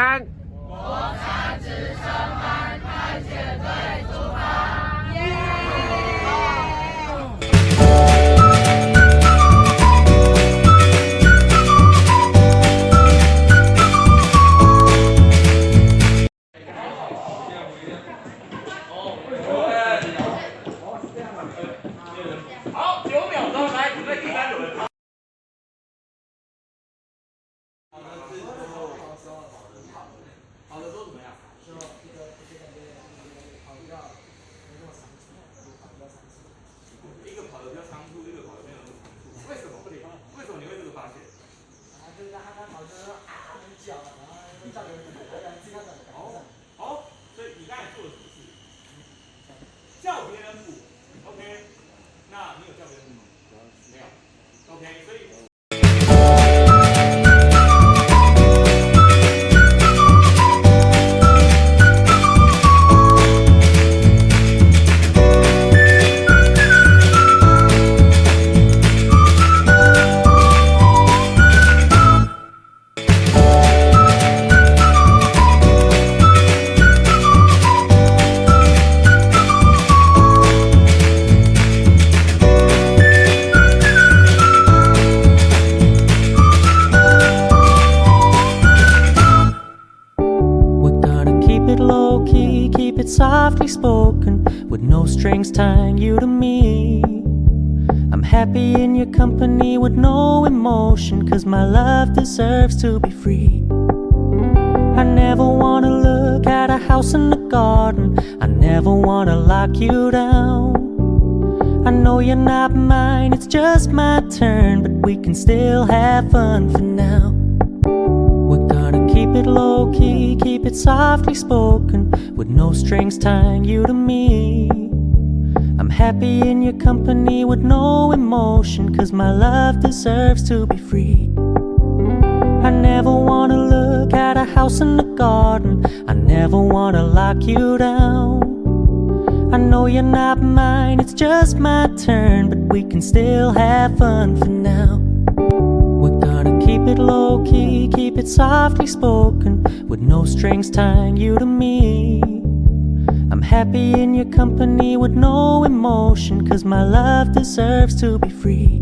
3。国产直升班探险队出发！耶！好，9秒钟，来准备第3轮。跑的都怎么样？就这个感觉跑比较没那么长处，跑比较长处。一个跑的比较长处，一个跑的没有那么长处。为什么？为什么你会这个发现？就是他跑就是很脚，然后叫别人自己看到。好，所以你刚才做的什么事？叫别人补 ，OK？ 那你有叫别人补吗？没有 ，OK？ 所以。Softly spoken, with no strings tying you to me. I'm happy in your company with no emotion, 'cause my love deserves to be free. I never wanna look at a house in the garden, I never wanna lock you down. I know you're not mine, it's just my turn, but we can still have fun for now. We're gonna keep it low-key, keep it softly spoken, with no strings tying you to me. I'm happy in your company with no emotion, 'cause my love deserves to be free. I never wanna look at a house in the garden, I never wanna lock you down. I know you're not mine, it's just my turn, but we can still have fun for now. We're gonna keep it low-key, keep it softly spoken, with no strings tying you to me. I'm happy in your company with no emotion, 'cause my love deserves to be free.